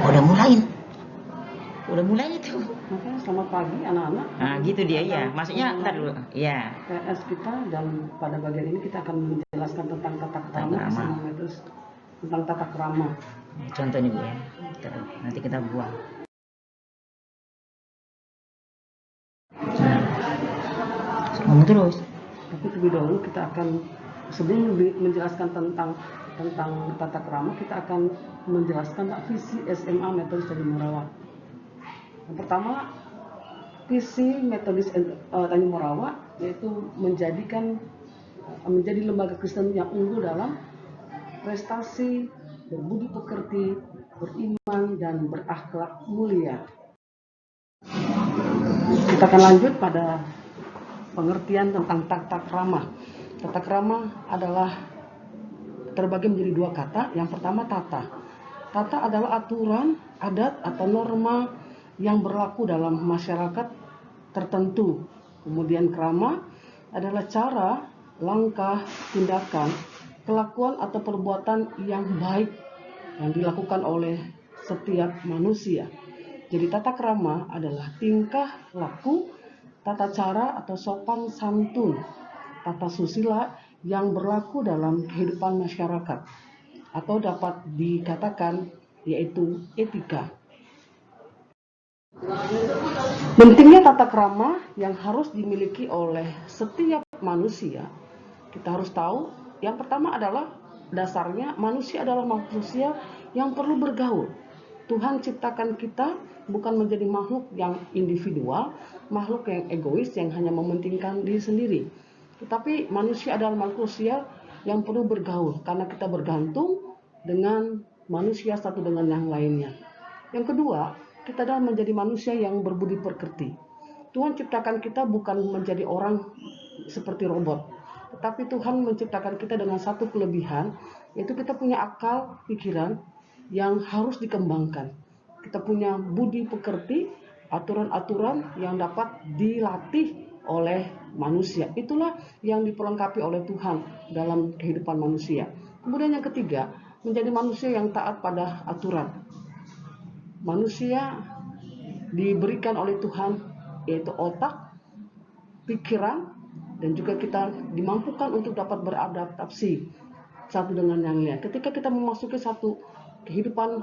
Udah mulai itu. Makanya selamat pagi anak-anak. Nah, gitu dia ya. Maksudnya ntar dulu. Ya. PS kita, dan pada bagian ini kita akan menjelaskan tentang tata krama SMA Metodis, tentang tata krama. Contohnya Bu ya. Nanti kita buang. Ngomong terus. Tapi lebih dahulu kita akan, sebelum menjelaskan tentang tata krama, kita akan menjelaskan visi SMA Metodis Tanjung Morawa. Yang pertama, visi Metodis Tanjung Morawa yaitu menjadi lembaga Kristen yang unggul dalam prestasi, berbudi pekerti, beriman, dan berakhlak mulia. Kita akan lanjut pada pengertian tentang tata krama. Tata krama adalah terbagi menjadi dua kata. Yang pertama tata. Tata adalah aturan, adat, atau norma yang berlaku dalam masyarakat tertentu. Kemudian krama adalah cara, langkah, tindakan, kelakuan atau perbuatan yang baik yang dilakukan oleh setiap manusia. Jadi tata krama adalah tingkah laku, tata cara atau sopan santun, tata susila yang berlaku dalam kehidupan masyarakat, atau dapat dikatakan yaitu etika. Pentingnya tata krama yang harus dimiliki oleh setiap manusia, kita harus tahu, yang pertama adalah dasarnya manusia adalah manusia yang perlu bergaul. Tuhan ciptakan kita bukan menjadi makhluk yang individual, makhluk yang egois yang hanya mementingkan diri sendiri. Tetapi manusia adalah manusia yang perlu bergaul karena kita bergantung dengan manusia satu dengan yang lainnya. Yang kedua, kita adalah menjadi manusia yang berbudi pekerti. Tuhan ciptakan kita bukan menjadi orang seperti robot, tetapi Tuhan menciptakan kita dengan satu kelebihan, yaitu kita punya akal pikiran yang harus dikembangkan. Kita punya budi pekerti, aturan-aturan yang dapat dilatih oleh manusia. Itulah yang diperlengkapi oleh Tuhan dalam kehidupan manusia. Kemudian yang ketiga, menjadi manusia yang taat pada aturan. Manusia diberikan oleh Tuhan yaitu otak, pikiran, dan juga kita dimampukan untuk dapat beradaptasi satu dengan yang lain. Ketika kita memasuki satu kehidupan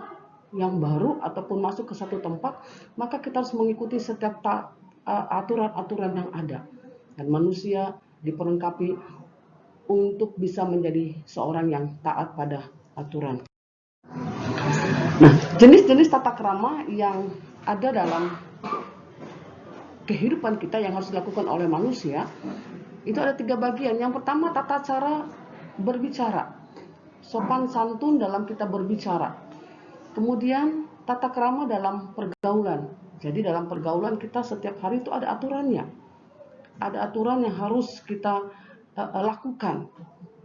yang baru ataupun masuk ke satu tempat, maka kita harus mengikuti setiap aturan-aturan yang ada. Dan manusia diperlengkapi untuk bisa menjadi seorang yang taat pada aturan. Nah, jenis-jenis tata krama yang ada dalam kehidupan kita yang harus dilakukan oleh manusia, itu ada 3 bagian. Yang pertama, tata cara berbicara, sopan santun dalam kita berbicara. Kemudian tata krama dalam pergaulan. Jadi dalam pergaulan kita setiap hari itu ada aturannya. Ada aturan yang harus kita lakukan.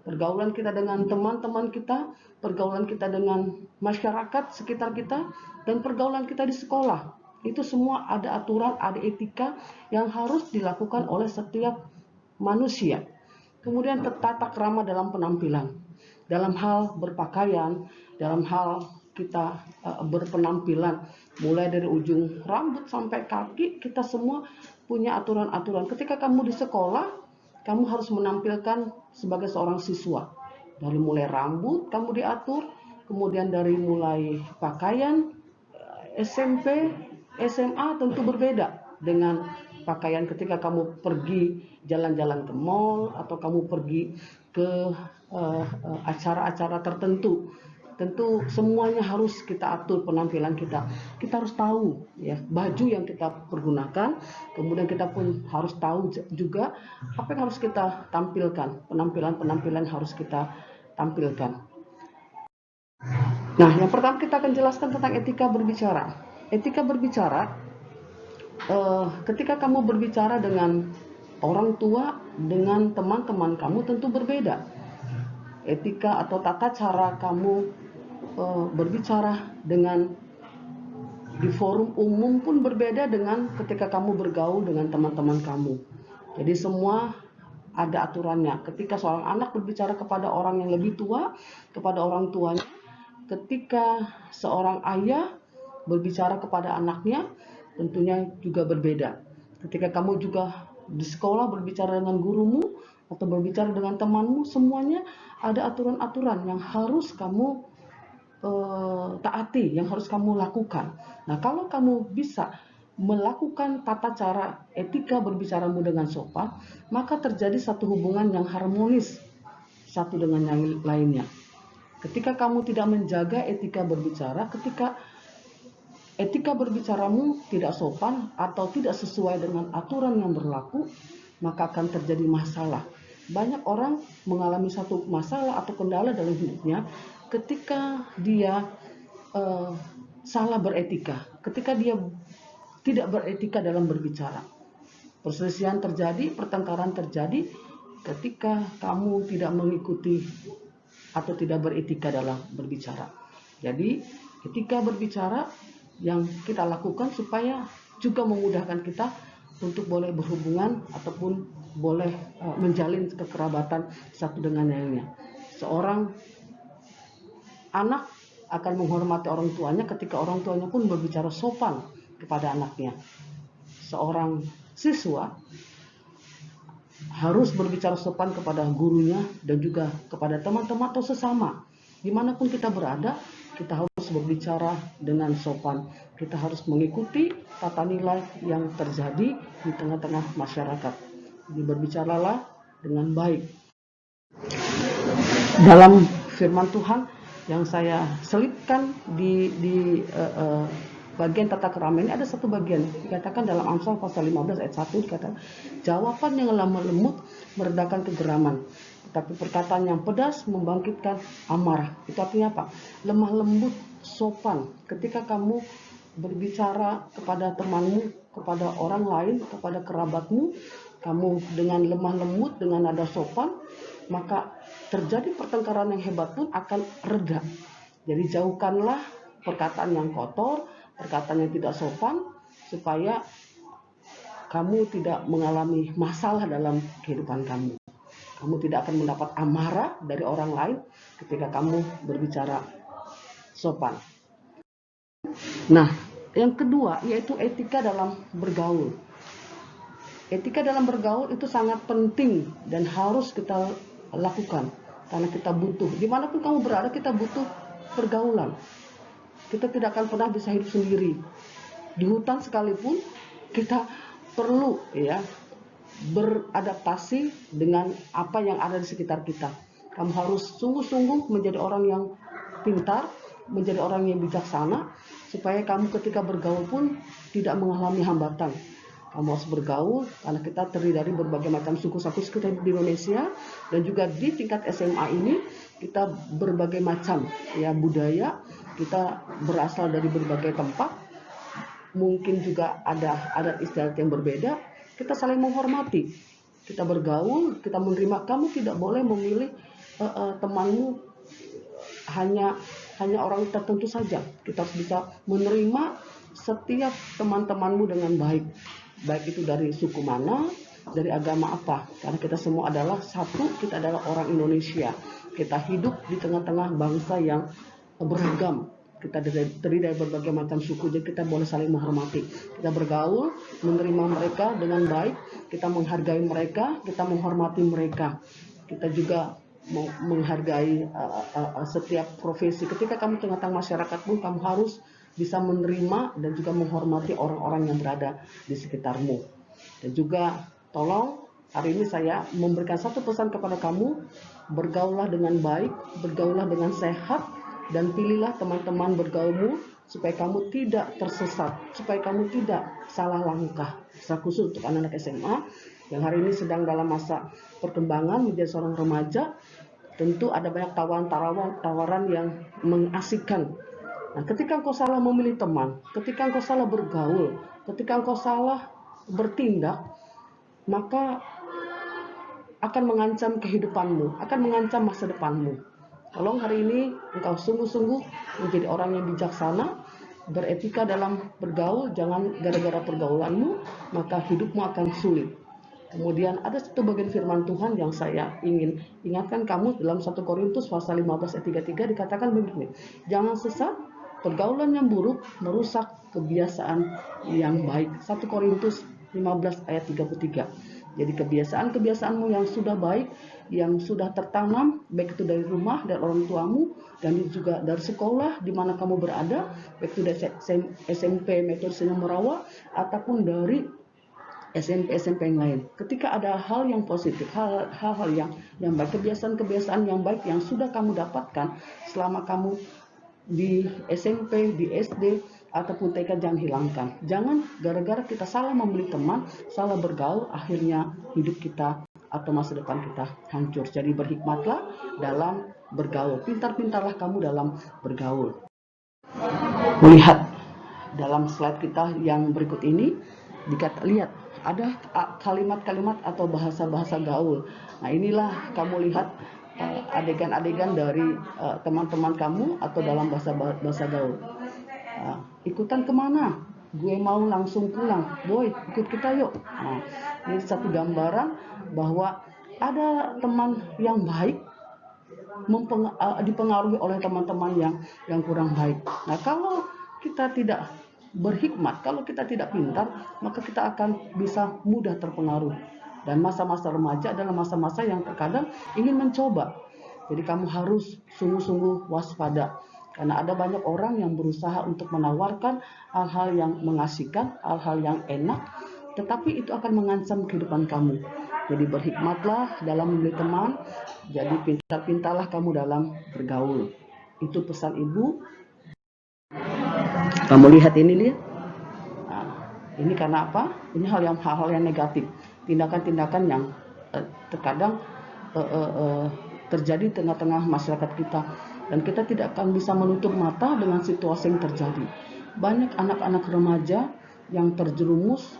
Pergaulan kita dengan teman-teman kita, pergaulan kita dengan masyarakat sekitar kita, dan pergaulan kita di sekolah. Itu semua ada aturan, ada etika yang harus dilakukan oleh setiap manusia. Kemudian tata krama dalam penampilan, dalam hal berpakaian, dalam hal kita berpenampilan, mulai dari ujung rambut sampai kaki, kita semua punya aturan-aturan. Ketika kamu di sekolah, kamu harus menampilkan sebagai seorang siswa. Dari mulai rambut kamu diatur, kemudian dari mulai pakaian. SMP, SMA tentu berbeda dengan pakaian ketika kamu pergi jalan-jalan ke mall atau kamu pergi ke acara-acara tertentu. Tentu semuanya harus kita atur penampilan kita. Kita harus tahu ya baju yang kita pergunakan, kemudian kita pun harus tahu juga apa yang harus kita tampilkan, penampilan-penampilan harus kita tampilkan. Nah, yang pertama kita akan jelaskan tentang etika berbicara. Etika berbicara, ketika kamu berbicara dengan orang tua, dengan teman-teman kamu tentu berbeda. Etika atau tata cara kamu berbicara dengan di forum umum pun berbeda dengan ketika kamu bergaul dengan teman-teman kamu. Jadi semua ada aturannya. Ketika seorang anak berbicara kepada orang yang lebih tua, kepada orang tuanya, ketika seorang ayah berbicara kepada anaknya tentunya juga berbeda. Ketika kamu juga di sekolah berbicara dengan gurumu atau berbicara dengan temanmu, semuanya ada aturan-aturan yang harus kamu taati, yang harus kamu lakukan. Nah, kalau kamu bisa melakukan tata cara etika berbicaramu dengan sopan, maka terjadi satu hubungan yang harmonis satu dengan yang lainnya. Ketika kamu tidak menjaga etika berbicara, ketika etika berbicaramu tidak sopan atau tidak sesuai dengan aturan yang berlaku, maka akan terjadi masalah. Banyak orang mengalami satu masalah atau kendala dalam hidupnya ketika dia salah beretika, ketika dia tidak beretika dalam berbicara. Perselisihan terjadi, pertengkaran terjadi ketika kamu tidak mengikuti atau tidak beretika dalam berbicara. Jadi, etika berbicara yang kita lakukan supaya juga memudahkan kita untuk boleh berhubungan ataupun boleh menjalin kekerabatan satu dengan lainnya. Seorang anak akan menghormati orang tuanya ketika orang tuanya pun berbicara sopan kepada anaknya. Seorang siswa harus berbicara sopan kepada gurunya dan juga kepada teman-teman atau sesama. Dimanapun kita berada, kita harus berbicara dengan sopan. Kita harus mengikuti tata nilai yang terjadi di tengah-tengah masyarakat. Jadi berbicaralah dengan baik. Dalam firman Tuhan yang saya selipkan di bagian tata kerama ini ada satu bagian dikatakan dalam Amsal pasal 15 ayat 1 dikatakan jawaban yang lemah lembut meredakan kegeraman, tetapi perkataan yang pedas membangkitkan amarah. Itu artinya apa? Lemah lembut, sopan. Ketika kamu berbicara kepada temanmu, kepada orang lain, kepada kerabatmu, kamu dengan lemah lembut, dengan nada sopan, maka terjadi pertengkaran yang hebat pun akan reda. Jadi jauhkanlah perkataan yang kotor, perkataan yang tidak sopan, supaya kamu tidak mengalami masalah dalam kehidupan kamu. Kamu tidak akan mendapat amarah dari orang lain ketika kamu berbicara sopan. Nah, yang kedua yaitu etika dalam bergaul. Etika dalam bergaul itu sangat penting dan harus kita lakukan karena kita butuh. Dimanapun kamu berada, kita butuh pergaulan. Kita tidak akan pernah bisa hidup sendiri. Di hutan sekalipun kita perlu beradaptasi dengan apa yang ada di sekitar kita. Kamu harus sungguh-sungguh menjadi orang yang pintar, menjadi orang yang bijaksana, supaya kamu ketika bergaul pun tidak mengalami hambatan. Kamu harus bergaul karena kita terdiri dari berbagai macam suku-suku kita di Indonesia, dan juga di tingkat SMA ini kita berbagai macam budaya, kita berasal dari berbagai tempat, mungkin juga ada adat istiadat yang berbeda. Kita saling menghormati, kita bergaul, kita menerima. Kamu tidak boleh memilih temanmu hanya orang tertentu saja. Kita harus bisa menerima setiap teman-temanmu dengan baik itu dari suku mana, dari agama apa, karena kita semua adalah satu, kita adalah orang Indonesia. Kita hidup di tengah-tengah bangsa yang beragam, kita terdiri dari berbagai macam suku, jadi kita boleh saling menghormati. Kita bergaul, menerima mereka dengan baik, kita menghargai mereka, kita menghormati mereka. Kita juga menghargai setiap profesi. Ketika kamu tengah-tengah masyarakat pun kamu harus bisa menerima dan juga menghormati orang-orang yang berada di sekitarmu. Dan juga tolong hari ini saya memberikan satu pesan kepada kamu, bergaullah dengan baik, bergaullah dengan sehat, dan pilihlah teman-teman bergaulmu supaya kamu tidak tersesat, supaya kamu tidak salah langkah. Secara khusus untuk anak-anak SMA yang hari ini sedang dalam masa perkembangan menjadi seorang remaja, tentu ada banyak tawaran yang mengasihkan. Nah, ketika engkau salah memilih teman, ketika engkau salah bergaul, ketika engkau salah bertindak, maka akan mengancam kehidupanmu, akan mengancam masa depanmu. Tolong hari ini engkau sungguh-sungguh menjadi orang yang bijaksana, beretika dalam bergaul. Jangan gara-gara pergaulanmu maka hidupmu akan sulit. Kemudian ada satu bagian firman Tuhan yang saya ingin ingatkan kamu dalam 1 Korintus pasal 15 ayat 33 dikatakan begini, jangan sesat, pergaulan yang buruk merusak kebiasaan yang baik. 1 Korintus 15 ayat 33. Jadi kebiasaan-kebiasaanmu yang sudah baik, yang sudah tertanam, baik itu dari rumah, dari orang tuamu, dan juga dari sekolah di mana kamu berada, baik itu dari SMP Metodis Tanjung Morawa, ataupun dari SMP yang lain. Ketika ada hal yang positif, hal-hal yang baik, kebiasaan-kebiasaan yang baik yang sudah kamu dapatkan selama kamu di SMP, di SD, ataupun TK, jangan hilangkan. Jangan gara-gara kita salah memilih teman, salah bergaul, akhirnya hidup kita atau masa depan kita hancur. Jadi berhikmatlah dalam bergaul. Pintar-pintarlah kamu dalam bergaul. Melihat dalam slide kita yang berikut ini, lihat ada kalimat-kalimat atau bahasa-bahasa gaul. Nah, inilah kamu lihat adegan-adegan dari teman-teman kamu atau dalam bahasa gaul. Ikutan kemana? Gue mau langsung pulang. Boy, ikut kita yuk. Nah, ini satu gambaran bahwa ada teman yang baik dipengaruhi oleh teman-teman yang kurang baik. Nah, kalau kita tidak berhikmat, kalau kita tidak pintar, maka kita akan bisa mudah terpengaruh. Dan masa-masa remaja adalah masa-masa yang terkadang ingin mencoba. Jadi kamu harus sungguh-sungguh waspada. Karena ada banyak orang yang berusaha untuk menawarkan hal-hal yang mengasihkan, hal-hal yang enak, tetapi itu akan mengancam kehidupan kamu. Jadi berhikmatlah dalam memilih teman, jadi pintar-pintarlah kamu dalam bergaul. Itu pesan ibu. Kamu lihat ini, lihat. Nah, ini karena apa? Ini hal-hal yang negatif, tindakan-tindakan yang terkadang terjadi di tengah-tengah masyarakat kita, dan kita tidak akan bisa menutup mata dengan situasi yang terjadi. Banyak anak-anak remaja yang terjerumus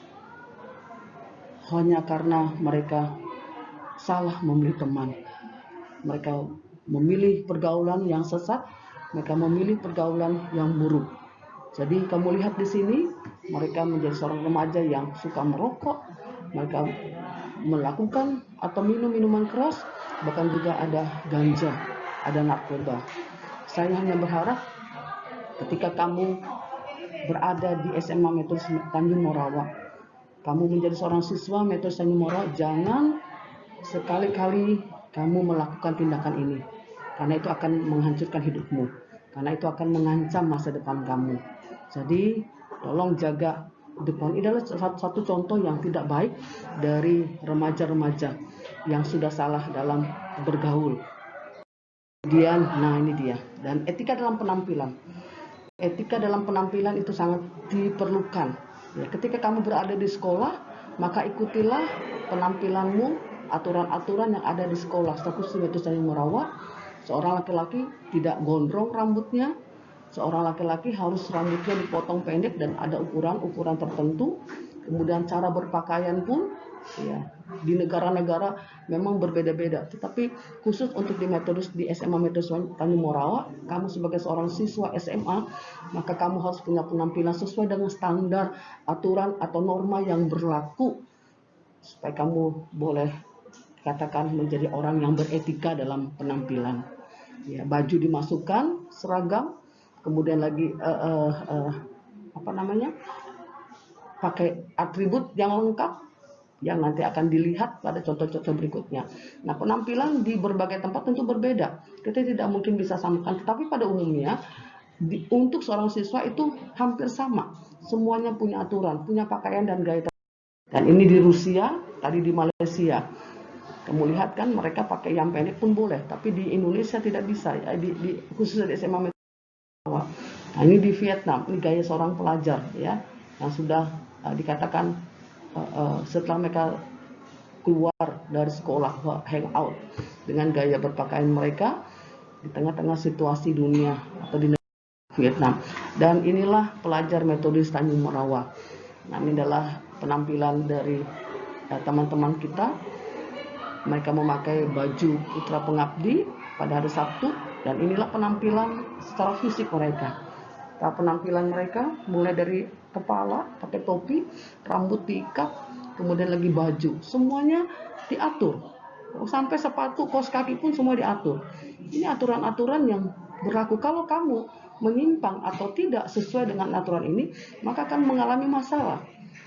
hanya karena mereka salah memilih teman. Mereka memilih pergaulan yang sesat, mereka memilih pergaulan yang buruk. Jadi kamu lihat di sini, mereka menjadi seorang remaja yang suka merokok, mereka melakukan atau minum minuman keras, bahkan juga ada ganja, ada narkoba. Saya hanya berharap ketika kamu berada di SMA Metodis Tanjung Morawa, kamu menjadi seorang siswa Metodis Tanjung Morawa, jangan sekali-kali kamu melakukan tindakan ini, karena itu akan menghancurkan hidupmu, karena itu akan mengancam masa depan kamu. Jadi tolong jaga depan. Ini adalah satu contoh yang tidak baik dari remaja-remaja yang sudah salah dalam bergaul. Kemudian, nah ini dia. Dan etika dalam penampilan. Etika dalam penampilan itu sangat diperlukan. Ya, ketika kamu berada di sekolah, maka ikutilah penampilanmu, aturan-aturan yang ada di sekolah. Status Metodis Tanjung Morawa, seorang laki-laki tidak gondrong rambutnya. Seorang laki-laki harus rambutnya dipotong pendek dan ada ukuran-ukuran tertentu. Kemudian cara berpakaian pun ya, di negara-negara memang berbeda-beda. Tetapi khusus untuk di SMA Metodis Tanjung Morawa, kamu sebagai seorang siswa SMA, maka kamu harus punya penampilan sesuai dengan standar, aturan atau norma yang berlaku, supaya kamu boleh katakan menjadi orang yang beretika dalam penampilan. Ya, baju dimasukkan seragam, kemudian lagi pakai atribut yang lengkap yang nanti akan dilihat pada contoh-contoh berikutnya. Nah, penampilan di berbagai tempat tentu berbeda. Kita tidak mungkin bisa samakan, tetapi pada umumnya untuk seorang siswa itu hampir sama. Semuanya punya aturan, punya pakaian dan gaya. Dan ini di Rusia, tadi di Malaysia. Kamu lihat kan mereka pakai yang pendek pun boleh, tapi di Indonesia tidak bisa. Ya, khususnya di SMA Metodis. Nah, ini di Vietnam, ini gaya seorang pelajar ya, yang sudah dikatakan setelah mereka keluar dari sekolah, hangout dengan gaya berpakaian mereka di tengah-tengah situasi dunia atau di negara Vietnam. Dan inilah pelajar Metodis Tanjung Morawa. Nah, ini adalah penampilan dari teman-teman kita. Mereka memakai baju Putra Pengabdi pada hari Sabtu, dan inilah penampilan secara fisik mereka. Penampilan mereka mulai dari kepala pakai topi, rambut diikat, kemudian lagi baju, semuanya diatur. Sampai sepatu, kaos kaki pun semua diatur. Ini aturan-aturan yang berlaku. Kalau kamu menyimpang atau tidak sesuai dengan aturan ini, maka akan mengalami masalah.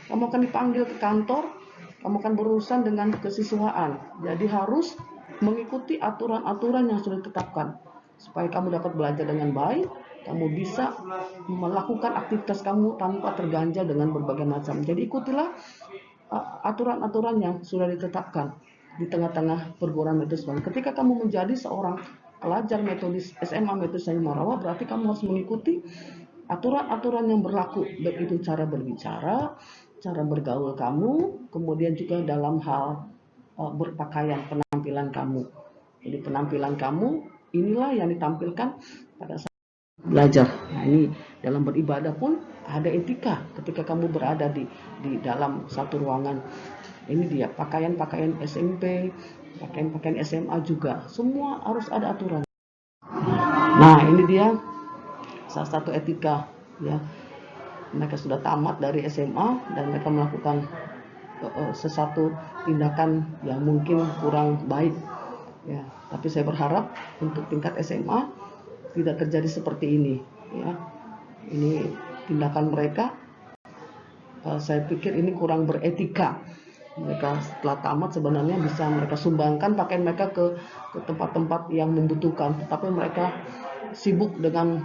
Kamu akan dipanggil ke kantor, kamu akan berurusan dengan kesiswaan. Jadi harus mengikuti aturan-aturan yang sudah ditetapkan supaya kamu dapat belajar dengan baik, kamu bisa melakukan aktivitas kamu tanpa terganjal dengan berbagai macam. Jadi ikutilah aturan-aturan yang sudah ditetapkan di tengah-tengah perguruan metodis Islam. Ketika kamu menjadi seorang pelajar metodis SMA Metodis Tanjung Morawa, berarti kamu harus mengikuti aturan-aturan yang berlaku, baik itu cara berbicara, cara bergaul kamu, kemudian juga dalam hal berpakaian, penampilan kamu. Jadi penampilan kamu inilah yang ditampilkan pada saat belajar. Nah, ini dalam beribadah pun ada etika ketika kamu berada di dalam satu ruangan. Ini dia pakaian-pakaian SMP, pakaian-pakaian SMA juga. Semua harus ada aturan. Nah, ini dia salah satu etika ya. Mereka sudah tamat dari SMA dan mereka melakukan sesuatu tindakan yang mungkin kurang baik ya. Tapi saya berharap untuk tingkat SMA tidak terjadi seperti ini ya. Ini tindakan mereka saya pikir ini kurang beretika. Mereka setelah tamat sebenarnya bisa mereka sumbangkan pakaian mereka ke tempat-tempat yang membutuhkan, tetapi mereka sibuk dengan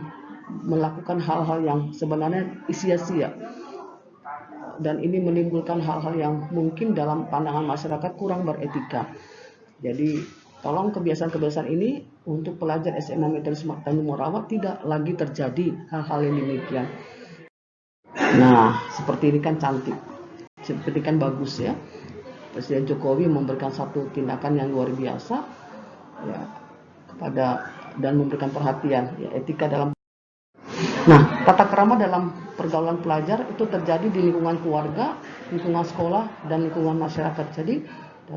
melakukan hal-hal yang sebenarnya sia-sia, dan ini menimbulkan hal-hal yang mungkin dalam pandangan masyarakat kurang beretika. Jadi tolong kebiasaan-kebiasaan ini untuk pelajar SMA Metodis Tanjung Morawa tidak lagi terjadi hal-hal yang demikian. Nah, seperti ini kan cantik, seperti kan bagus ya. Presiden Jokowi memberikan satu tindakan yang luar biasa ya kepada dan memberikan perhatian ya etika dalam. Nah, tata krama dalam pergaulan pelajar itu terjadi di lingkungan keluarga, lingkungan sekolah, dan lingkungan masyarakat. Jadi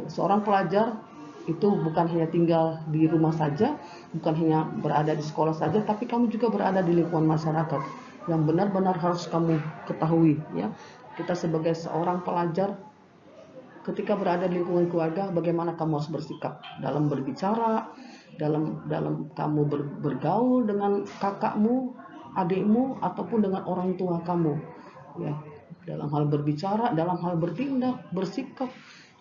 seorang pelajar itu bukan hanya tinggal di rumah saja, bukan hanya berada di sekolah saja, tapi kamu juga berada di lingkungan masyarakat yang benar-benar harus kamu ketahui ya. Kita sebagai seorang pelajar ketika berada di lingkungan keluarga, bagaimana kamu harus bersikap dalam berbicara, dalam kamu bergaul dengan kakakmu, adikmu, ataupun dengan orang tua kamu ya. Dalam hal berbicara, dalam hal bertindak, bersikap,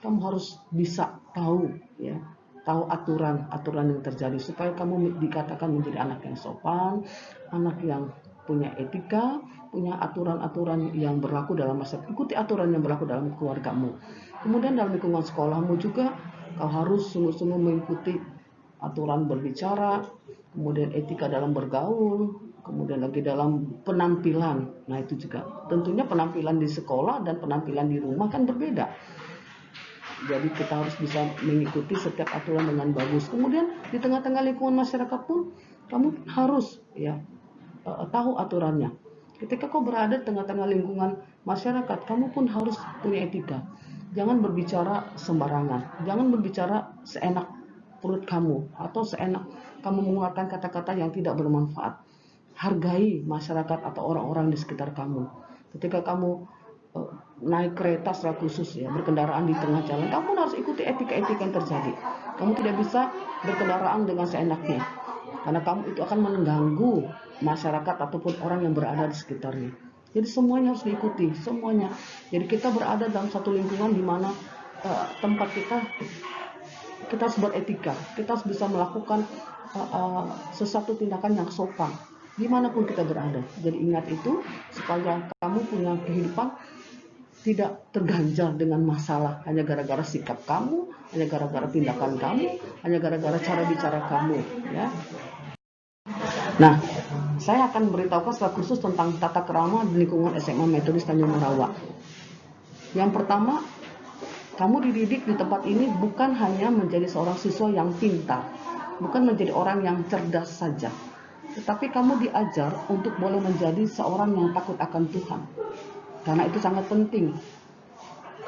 kamu harus bisa tahu ya, tahu aturan yang terjadi supaya kamu dikatakan menjadi anak yang sopan, anak yang punya etika, punya aturan-aturan yang berlaku dalam masyarakat. Ikuti aturan yang berlaku dalam keluargamu. Kemudian dalam lingkungan sekolahmu juga kau harus sungguh-sungguh mengikuti aturan berbicara, kemudian etika dalam bergaul, kemudian lagi dalam penampilan. Nah, itu juga tentunya penampilan di sekolah dan penampilan di rumah kan berbeda. Jadi kita harus bisa mengikuti setiap aturan dengan bagus. Kemudian di tengah-tengah lingkungan masyarakat pun kamu harus ya tahu aturannya. Ketika kau berada di tengah-tengah lingkungan masyarakat, kamu pun harus punya etika. Jangan berbicara sembarangan, jangan berbicara seenak perut kamu atau seenak kamu mengeluarkan kata-kata yang tidak bermanfaat. Hargai masyarakat atau orang-orang di sekitar kamu. Ketika kamu naik kereta secara khusus ya, berkendaraan di tengah jalan, kamu harus ikuti etika-etika yang terjadi. Kamu tidak bisa berkendaraan dengan seenaknya, karena kamu itu akan mengganggu masyarakat ataupun orang yang berada di sekitarnya. Jadi semuanya harus diikuti, semuanya. Jadi kita berada dalam satu lingkungan di mana tempat kita harus beretika, kita harus bisa melakukan sesuatu tindakan yang sopan dimanapun kita berada. Jadi ingat itu supaya kamu punya kehidupan tidak terganjal dengan masalah hanya gara-gara sikap kamu, hanya gara-gara tindakan kamu, hanya gara-gara cara bicara kamu ya. Nah, saya akan beritahukan secara khusus tentang tata krama di lingkungan SMA Metodis Tanjung Morawa. Yang pertama, kamu dididik di tempat ini bukan hanya menjadi seorang siswa yang pintar, bukan menjadi orang yang cerdas saja, tetapi kamu diajar untuk boleh menjadi seorang yang takut akan Tuhan. Karena itu sangat penting.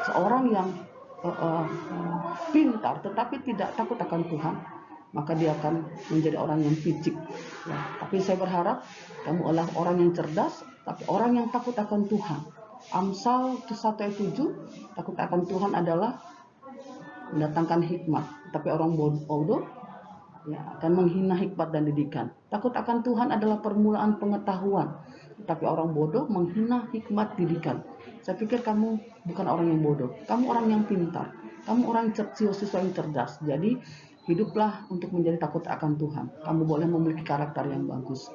Seorang yang pintar tetapi tidak takut akan Tuhan, maka dia akan menjadi orang yang picik ya. Tapi saya berharap kamu adalah orang yang cerdas, tapi orang yang takut akan Tuhan. Amsal 1:7, takut akan Tuhan adalah mendatangkan hikmat, tapi orang bodoh ya, akan menghina hikmat dan didikan. Takut akan Tuhan adalah permulaan pengetahuan, tapi orang bodoh menghina hikmat didikan. Saya pikir kamu bukan orang yang bodoh, kamu orang yang pintar, kamu orang siswa yang cerdas. Jadi hiduplah untuk menjadi takut akan Tuhan. Kamu boleh memiliki karakter yang bagus.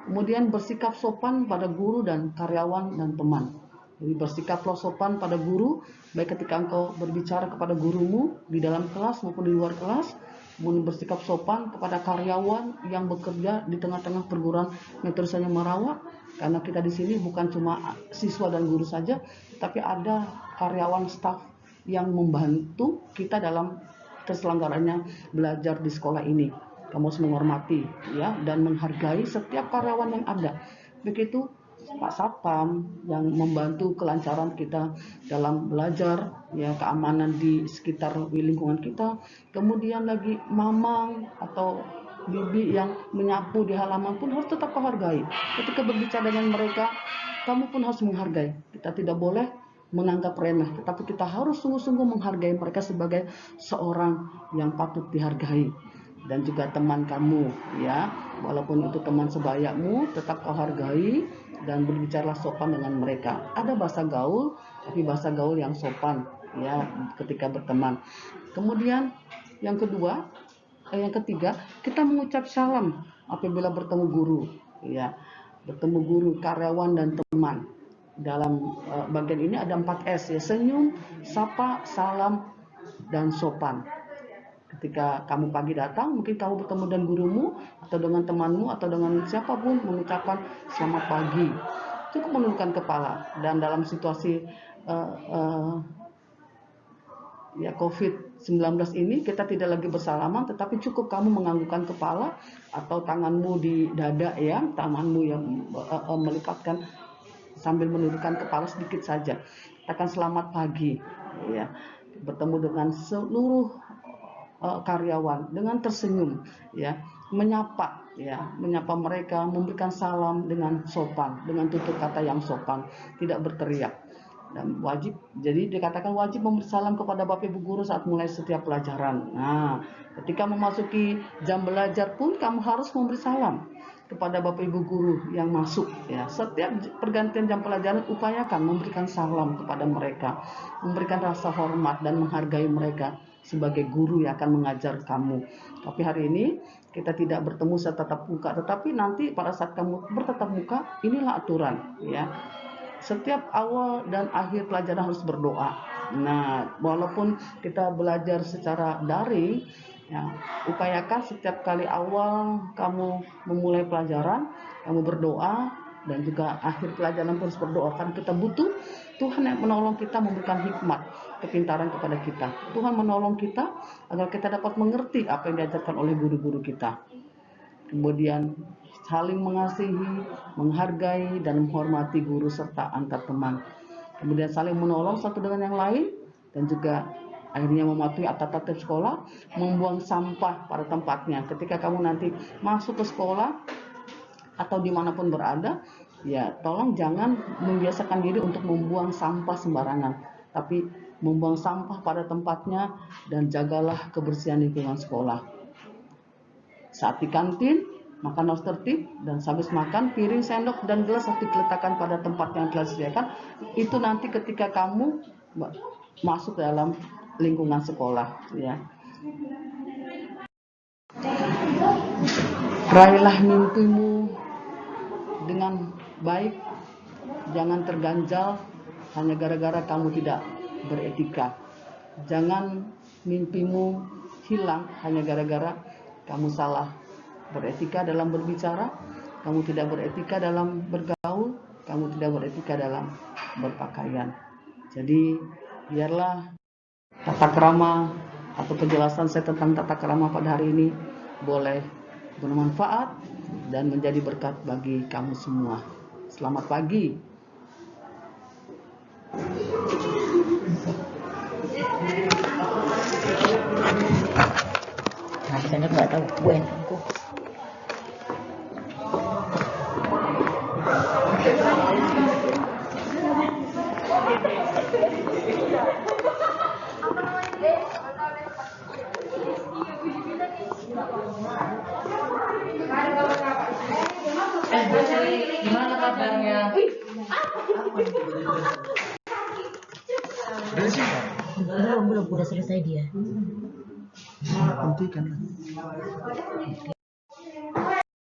Kemudian bersikap sopan pada guru dan karyawan dan teman. Jadi bersikaplah sopan pada guru, baik ketika engkau berbicara kepada gurumu di dalam kelas maupun di luar kelas. Kemudian bersikap sopan kepada karyawan yang bekerja di tengah-tengah perguruan Metodisnya Merawat, karena kita di sini bukan cuma siswa dan guru saja, tapi ada karyawan staf yang membantu kita dalam terselenggaranya belajar di sekolah ini. Kamu harus menghormati, ya, dan menghargai setiap karyawan yang ada. Begitu Pak Satpam yang membantu kelancaran kita dalam belajar, ya, keamanan di sekitar lingkungan kita. Kemudian lagi mamang atau bibi yang menyapu di halaman pun harus tetap kau hargai. Ketika berbicara dengan mereka, kamu pun harus menghargai. Kita tidak boleh menganggap remeh, tetapi kita harus sungguh-sungguh menghargai mereka sebagai seorang yang patut dihargai. Dan juga teman kamu, ya, walaupun itu teman sebayakmu, tetap kau hargai dan berbicara sopan dengan mereka. Ada bahasa gaul, tapi bahasa gaul yang sopan, ya, ketika berteman. Kemudian yang ketiga, kita mengucap salam apabila bertemu guru, ya, bertemu guru, karyawan dan teman. Dalam bagian ini ada 4S, ya, senyum, sapa, salam, dan sopan. Ketika kamu pagi datang, mungkin kamu bertemu dengan gurumu atau dengan temanmu atau dengan siapapun, mengucapkan selamat pagi. Cukup menundukkan kepala. Dan dalam situasi ya COVID-19 ini, kita tidak lagi bersalaman, tetapi cukup kamu menganggukkan kepala atau tanganmu di dada, ya, tanganmu yang melipatkan sambil menundukkan kepala sedikit saja. Katakan selamat pagi, ya. Bertemu dengan seluruh karyawan dengan tersenyum, ya, menyapa mereka, memberikan salam dengan sopan, dengan tutur kata yang sopan, tidak berteriak. Dan wajib, jadi dikatakan wajib memberi salam kepada Bapak Ibu guru saat mulai setiap pelajaran. Nah, ketika memasuki jam belajar pun kamu harus memberi salam kepada Bapak Ibu guru yang masuk, ya. Setiap pergantian jam pelajaran upayakan memberikan salam kepada mereka, memberikan rasa hormat dan menghargai mereka sebagai guru yang akan mengajar kamu. Tapi hari ini kita tidak bertemu secara tatap muka, tetapi nanti pada saat kamu bertatap muka, inilah aturan, ya. Setiap awal dan akhir pelajaran harus berdoa. Nah, walaupun kita belajar secara daring, ya, upayakan setiap kali awal kamu memulai pelajaran, kamu berdoa, dan juga akhir pelajaran pun harus berdoa. Karena kita butuh Tuhan yang menolong kita, memberikan hikmat, kepintaran kepada kita. Tuhan menolong kita agar kita dapat mengerti apa yang diajarkan oleh guru-guru kita. Kemudian saling mengasihi, menghargai, dan menghormati guru serta antar teman. Kemudian saling menolong satu dengan yang lain, dan juga akhirnya mematuhi tata tertib sekolah, membuang sampah pada tempatnya. Ketika kamu nanti masuk ke sekolah atau dimanapun berada, ya, tolong jangan membiasakan diri untuk membuang sampah sembarangan, tapi membuang sampah pada tempatnya, dan jagalah kebersihan lingkungan sekolah. Saat di kantin, makan harus tertib, dan habis makan, piring, sendok, dan gelas harus diletakkan pada tempat yang telah disediakan. Itu nanti ketika kamu masuk dalam lingkungan sekolah, ya. Raihlah mimpimu dengan baik, jangan terganjal hanya gara-gara kamu tidak beretika. Jangan mimpimu hilang hanya gara-gara kamu salah beretika dalam berbicara, kamu tidak beretika dalam bergaul, kamu tidak beretika dalam berpakaian. Jadi biarlah tata krama atau penjelasan saya tentang tata krama pada hari ini boleh bermanfaat dan menjadi berkat bagi kamu semua. Selamat pagi. Nah, saya nggak tahu buen aku. Apa namanya? Gimana kabarnya? Dari sini. Belum, udah selesai dia. Hentikan.